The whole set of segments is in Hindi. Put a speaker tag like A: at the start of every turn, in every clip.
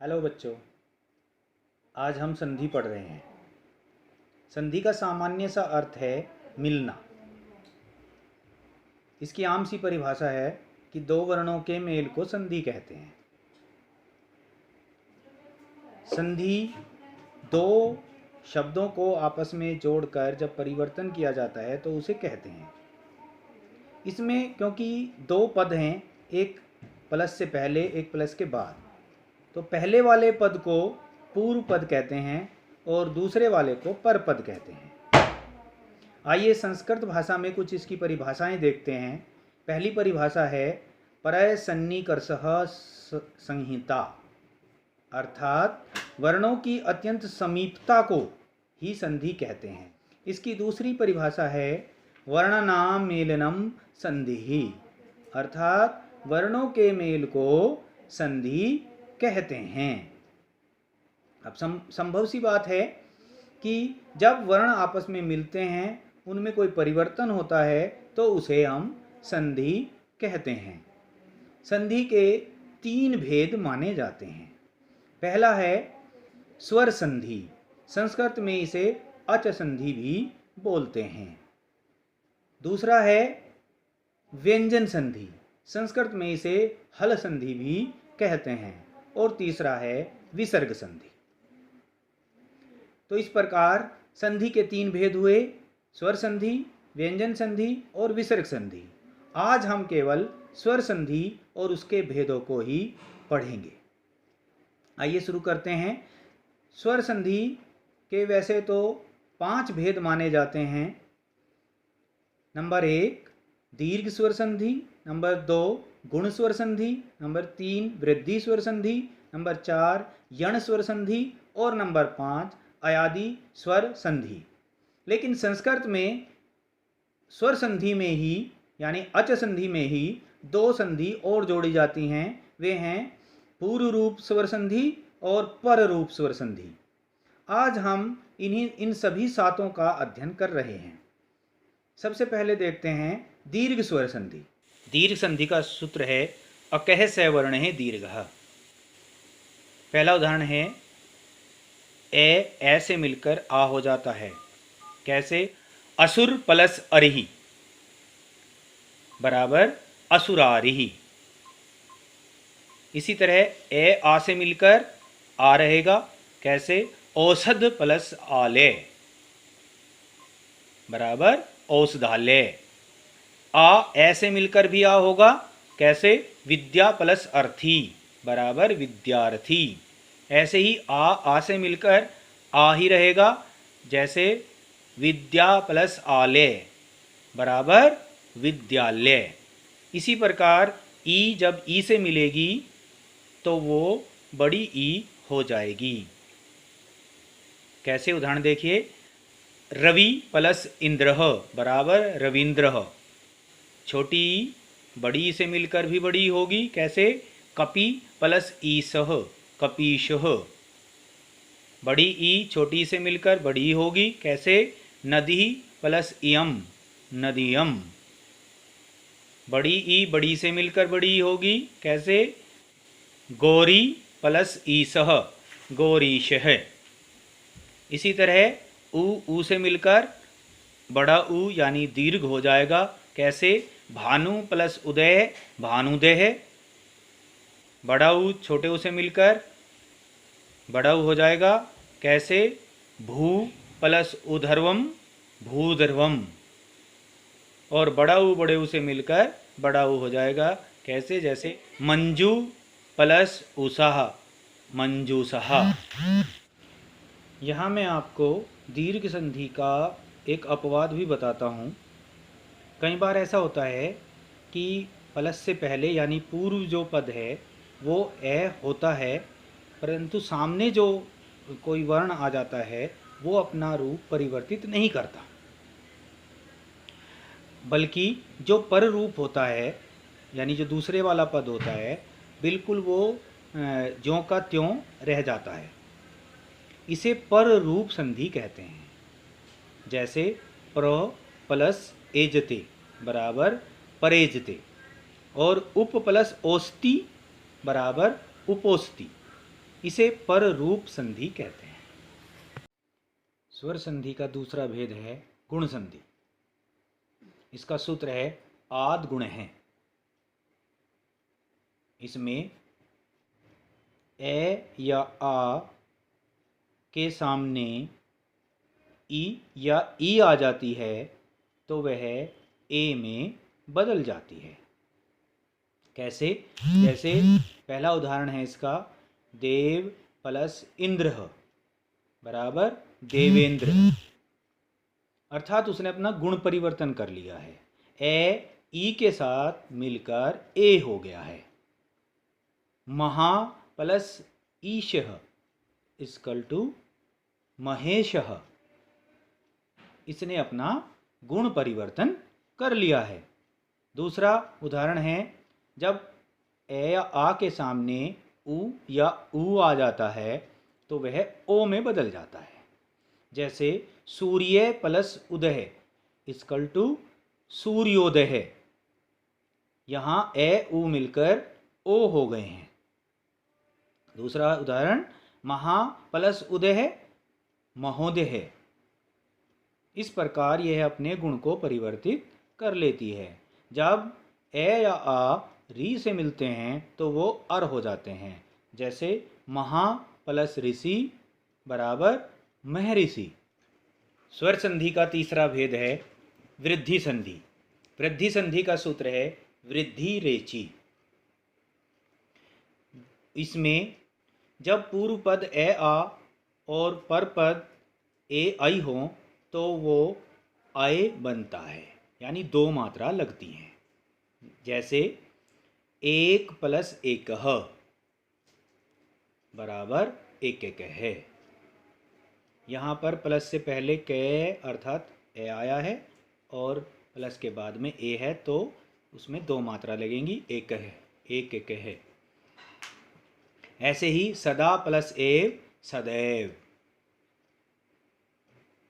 A: हेलो बच्चों, आज हम संधि पढ़ रहे हैं। संधि का सामान्य सा अर्थ है मिलना। इसकी आम सी परिभाषा है कि दो वर्णों के मेल को संधि कहते हैं। संधि दो शब्दों को आपस में जोड़कर जब परिवर्तन किया जाता है तो उसे कहते हैं। इसमें क्योंकि दो पद हैं, एक प्लस से पहले एक प्लस के बाद, तो पहले वाले पद को पूर्व पद कहते हैं और दूसरे वाले को पर पद कहते हैं। आइए संस्कृत भाषा में कुछ इसकी परिभाषाएं देखते हैं। पहली परिभाषा है परय सन्निकर्षः संहिता, अर्थात वर्णों की अत्यंत समीपता को ही संधि कहते हैं। इसकी दूसरी परिभाषा है वर्णनाम मेलनम संधि, अर्थात वर्णों के मेल को संधि कहते हैं। अब संभव सी बात है कि जब वर्ण आपस में मिलते हैं, उनमें कोई परिवर्तन होता है तो उसे हम संधि कहते हैं। संधि के तीन भेद माने जाते हैं। पहला है स्वर संधि, संस्कृत में इसे अच संधि भी बोलते हैं। दूसरा है व्यंजन संधि, संस्कृत में इसे हल संधि भी कहते हैं। और तीसरा है विसर्ग संधि। तो इस प्रकार संधि के तीन भेद हुए, स्वर संधि, व्यंजन संधि और विसर्ग संधि। आज हम केवल स्वर संधि और उसके भेदों को ही पढ़ेंगे। आइए शुरू करते हैं। स्वर संधि के वैसे तो 5 भेद माने जाते हैं। नंबर 1 दीर्घ स्वर संधि, नंबर 2 गुण स्वर संधि, नंबर 3 वृद्धि स्वर संधि, नंबर 4 यण स्वर संधि और नंबर 5 अयादि स्वर संधि। लेकिन संस्कृत में स्वर संधि में ही यानी अच संधि में ही 2 संधि और जोड़ी जाती हैं। वे हैं पूर्व रूप स्वर संधि और पर रूप स्वर संधि। आज हम इन सभी सातों का अध्ययन कर रहे हैं। सबसे पहले देखते हैं दीर्घ स्वर संधि। दीर्घ संधि का सूत्र है अकह सवर्ण है दीर्घः। पहला उदाहरण है ए से मिलकर आ हो जाता है। कैसे? असुर प्लस अरिहि बराबर असुरारिहि। इसी तरह ए आ से मिलकर आ रहेगा। कैसे? औषध प्लस आले बराबर औषधालय। आ ऐसे मिलकर भी आ होगा। कैसे? विद्या प्लस अर्थी बराबर विद्यार्थी। ऐसे ही आ से मिलकर आ ही रहेगा। जैसे विद्या प्लस आलय बराबर विद्यालय। इसी प्रकार ई जब ई से मिलेगी तो वो बड़ी ई हो जाएगी। कैसे? उदाहरण देखिए, रवि प्लस इंद्रः बराबर रविंद्रः। छोटी ई बड़ी ई से मिलकर भी बड़ी होगी। कैसे? कपि प्लस ईसः कपीशः। बड़ी ई छोटी ई से मिलकर बड़ी होगी। कैसे? नदी प्लस इयम नदियम। बड़ी ई बड़ी से मिलकर बड़ी होगी। कैसे? गौरी प्लस ईसः गौरीशः। इसी तरह ऊ से मिलकर बड़ा ऊ यानी दीर्घ हो जाएगा। कैसे? भानु प्लस उदय भानुदेह। बड़ा ऊ छोटे ऊ से मिलकर बड़ा ऊ हो जाएगा। कैसे? भू प्लस उधर्वम भूधर्वम। और बड़ा ऊ बड़े ऊ से मिलकर बड़ा ऊ हो जाएगा। कैसे? जैसे मंजू प्लस उषाह मंजूसह। यहाँ मैं आपको दीर्घ संधि का एक अपवाद भी बताता हूँ। कई बार ऐसा होता है कि प्लस से पहले यानी पूर्व जो पद है वो ए होता है, परंतु सामने जो कोई वर्ण आ जाता है वो अपना रूप परिवर्तित नहीं करता, बल्कि जो पर रूप होता है यानी जो दूसरे वाला पद होता है बिल्कुल वो ज्यों का त्यों रह जाता है। इसे पर रूप संधि कहते हैं। जैसे प्र प्लस एजते बराबर परेजते और उप प्लस ओस्ति बराबर उपोस्ति। इसे पर रूप संधि कहते हैं। स्वर संधि का दूसरा भेद है गुण संधि। इसका सूत्र है आद गुण है। इसमें ए या आ के सामने ई या ई आ जाती है तो वह ए में बदल जाती है। कैसे? जैसे पहला उदाहरण है इसका, देव प्लस इंद्र बराबर देवेंद्र, अर्थात उसने अपना गुण परिवर्तन कर लिया है। ए ई के साथ मिलकर ए हो गया है। महा प्लस ईश इक्वल टू महेश, इसने अपना गुण परिवर्तन कर लिया है। दूसरा उदाहरण है, जब ए या आ के सामने उ या ऊ आ जाता है तो वह ओ में बदल जाता है। जैसे सूर्य प्लस उदय इक्वल टू सूर्योदय, यहाँ ए उ मिलकर ओ हो गए हैं। दूसरा उदाहरण, महा प्लस उदय महोदय। इस प्रकार यह अपने गुण को परिवर्तित कर लेती है। जब ए या आ री से मिलते हैं तो वो अर हो जाते हैं। जैसे महा प्लस ऋषि बराबर महर्षि। स्वर संधि का तीसरा भेद है वृद्धि संधि। वृद्धि संधि का सूत्र है वृद्धि रेचि। इसमें जब पूर्व पद ए आ और पर पद ए आई हो तो वो आए बनता है, यानी दो मात्रा लगती हैं। जैसे एक प्लस एक बराबर एक एक है। यहाँ पर प्लस से पहले क अर्थात ए आया है और प्लस के बाद में ए है तो उसमें दो मात्रा लगेंगी, एक है, एक एक है। ऐसे ही सदा प्लस एव सदैव।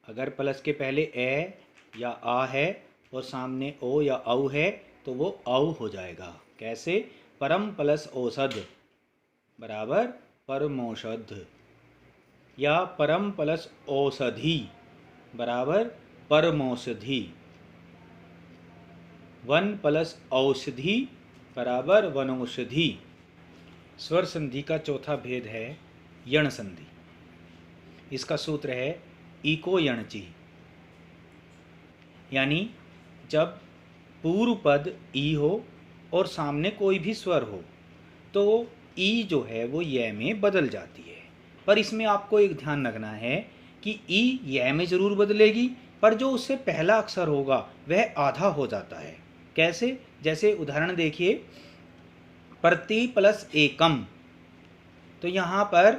A: अगर प्लस के पहले ए या आ है और सामने ओ या औ है तो वो औ हो जाएगा। कैसे? परम प्लस औषध बराबर परमौषध, या परम प्लस औषधि बराबर परमौषधि। वन प्लस औषधि बराबर वनौषधि। स्वर संधि का चौथा भेद है यण संधि। इसका सूत्र है इको यणचि, यानी जब पूर्व पद ई हो और सामने कोई भी स्वर हो तो ई जो है वो य में बदल जाती है। पर इसमें आपको एक ध्यान रखना है कि ई य में ज़रूर बदलेगी, पर जो उससे पहला अक्षर होगा वह आधा हो जाता है। कैसे? जैसे उदाहरण देखिए, प्रति प्लस एकम, तो यहाँ पर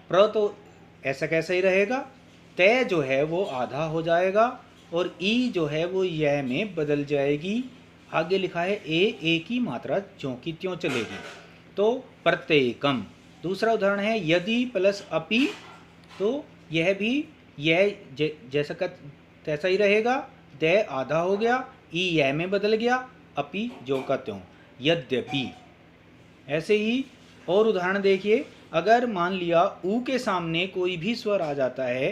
A: प्र तो ऐसा कैसा ही रहेगा, तय जो है वो आधा हो जाएगा और ई जो है वो य में बदल जाएगी। आगे लिखा है ए की मात्रा ज्यों की त्यों चलेगी, तो प्रत्येकम। दूसरा उदाहरण है यदि प्लस अपि, तो यह भी यह जैसा का तैसा ही रहेगा, दे आधा हो गया, ई य में बदल गया, अपि ज्यों का त्यों, यद्यपि। ऐसे ही और उदाहरण देखिए, अगर मान लिया ऊ के सामने कोई भी स्वर आ जाता है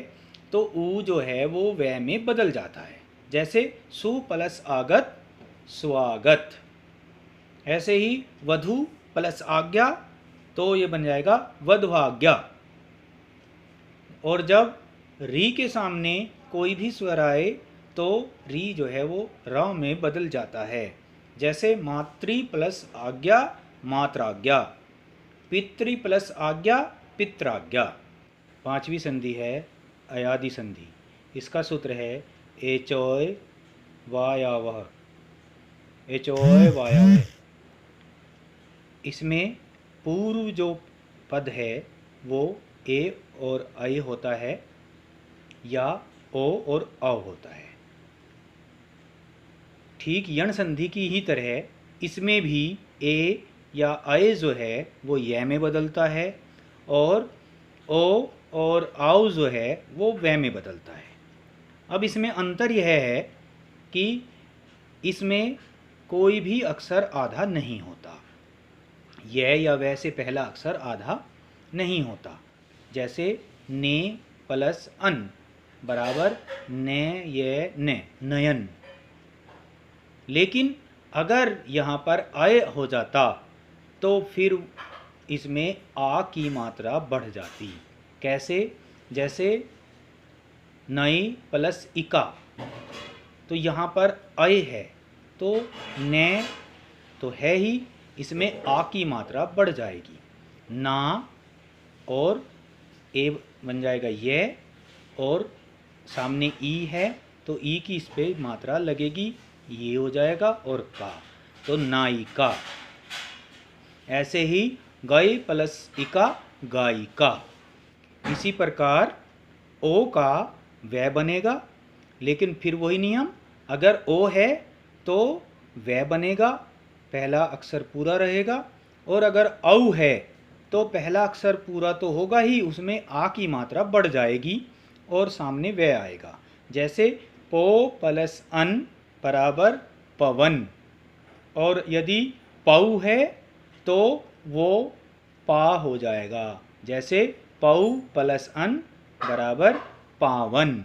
A: तो ऊ जो है वो वह में बदल जाता है। जैसे सु प्लस आगत स्वागत। ऐसे ही वधु प्लस आज्ञा, तो ये बन जाएगा वधवाज्ञा। और जब री के सामने कोई भी स्वर आए तो री जो है वो र में बदल जाता है। जैसे मातृ प्लस आज्ञा मात्राज्ञा, पितृ प्लस आज्ञा पित्राज्ञा। पांचवी संधि है अयादि संधि। इसका सूत्र है एचोय वायावह, एचोय वायावह। इसमें पूर्व जो पद है वो ए और ऐ होता है या ओ और औ होता है। ठीक यण संधि की ही तरह इसमें भी ए या ऐ जो है वो य में बदलता है और ओ और आओ जो है वो व में बदलता है। अब इसमें अंतर यह है कि इसमें कोई भी अक्षर आधा नहीं होता। यह या वह से पहला अक्षर आधा नहीं होता। जैसे ने प्लस अन बराबर ने ये ने नयन। लेकिन अगर यहाँ पर अय हो जाता तो फिर इसमें आ की मात्रा बढ़ जाती। कैसे? जैसे नई प्लस इका, तो यहाँ पर अय है तो ने तो है ही, इसमें आ की मात्रा बढ़ जाएगी। ना और ए बन जाएगा ये, और सामने ई है तो ई की इस पे मात्रा लगेगी, ये हो जाएगा, और का तो नायिका। ऐसे ही गई प्लस इका गायिका। इसी प्रकार ओ का वै बनेगा, लेकिन फिर वही नियम, अगर ओ है तो वै बनेगा, पहला अक्षर पूरा रहेगा, और अगर औ है तो पहला अक्षर पूरा तो होगा ही, उसमें आ की मात्रा बढ़ जाएगी और सामने वै आएगा। जैसे पो प्लस अन बराबर पवन, और यदि पौ है तो वो पा हो जाएगा। जैसे पौ प्लस अन बराबर पावन।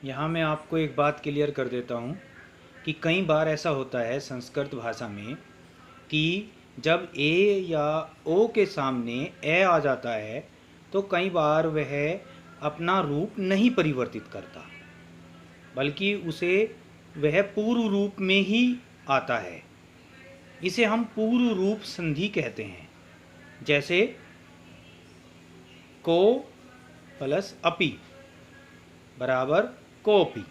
A: यहाँ मैं आपको एक बात क्लियर कर देता हूँ कि कई बार ऐसा होता है संस्कृत भाषा में कि जब ए या ओ के सामने ए आ जाता है तो कई बार वह अपना रूप नहीं परिवर्तित करता, बल्कि उसे वह पूर्व रूप में ही आता है। इसे हम पूर्व रूप संधि कहते हैं। जैसे को प्लस अपि बराबर कोपी,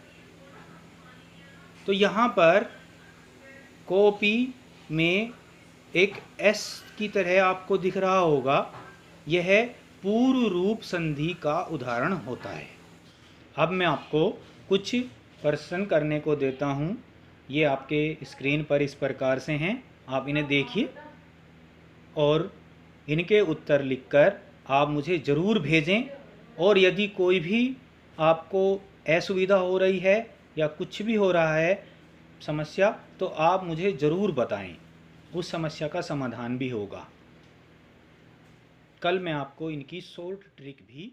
A: तो यहाँ पर कोपी में एक एस की तरह आपको दिख रहा होगा, यह पूर्व रूप संधि का उदाहरण होता है। अब मैं आपको कुछ प्रश्न करने को देता हूँ। ये आपके स्क्रीन पर इस प्रकार से हैं, आप इन्हें देखिए और इनके उत्तर लिखकर आप मुझे ज़रूर भेजें। और यदि कोई भी आपको असुविधा हो रही है या कुछ भी हो रहा है समस्या, तो आप मुझे ज़रूर बताएं, उस समस्या का समाधान भी होगा। कल मैं आपको इनकी सोल्व ट्रिक भी